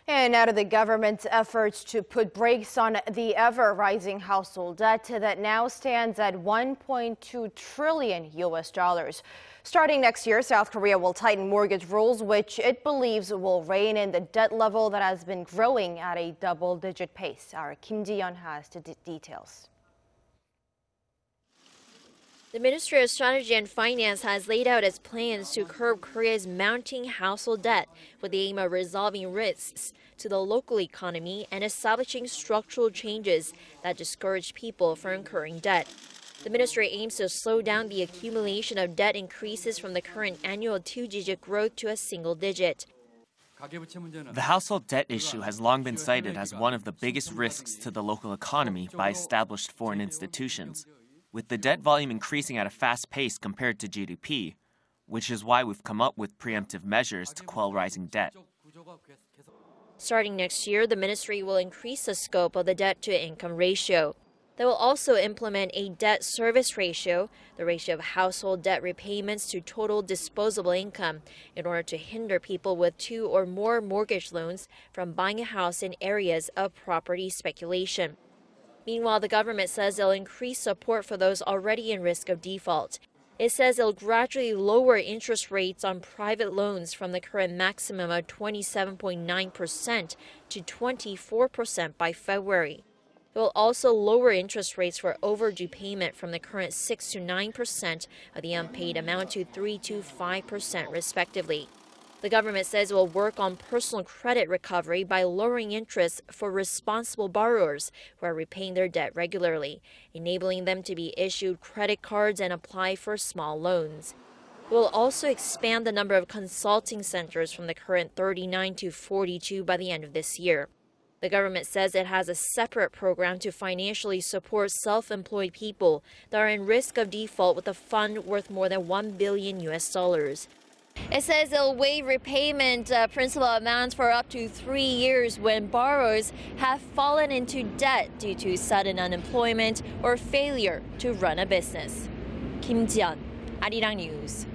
And out of the government's efforts to put brakes on the ever-rising household debt that now stands at $1.2 trillion. Starting next year, South Korea will tighten mortgage rules, which it believes will rein in the debt level that has been growing at a double-digit pace. Our Ji-yeon has the details. The Ministry of Strategy and Finance has laid out its plans to curb Korea's mounting household debt with the aim of resolving risks to the local economy and establishing structural changes that discourage people from incurring debt. The ministry aims to slow down the accumulation of debt increases from the current annual two-digit growth to a single digit. The household debt issue has long been cited as one of the biggest risks to the local economy by established foreign institutions, with the debt volume increasing at a fast pace compared to GDP, which is why we've come up with preemptive measures to quell rising debt. Starting next year, the ministry will increase the scope of the debt-to-income ratio. They will also implement a debt service ratio, the ratio of household debt repayments to total disposable income, in order to hinder people with 2 or more mortgage loans from buying a house in areas of property speculation. Meanwhile, the government says it'll increase support for those already in risk of default. It says it'll gradually lower interest rates on private loans from the current maximum of 27.9% to 24% by February. It will also lower interest rates for overdue payment from the current 6 to 9% of the unpaid amount to 3 to 5% respectively. The government says it will work on personal credit recovery by lowering interest for responsible borrowers who are repaying their debt regularly, enabling them to be issued credit cards and apply for small loans. It will also expand the number of consulting centers from the current 39 to 42 by the end of this year. The government says it has a separate program to financially support self-employed people that are in risk of default with a fund worth more than $1 billion. It says it'll waive repayment principal amounts for up to 3 years when borrowers have fallen into debt due to sudden unemployment or failure to run a business. Ji-yeon, Arirang News.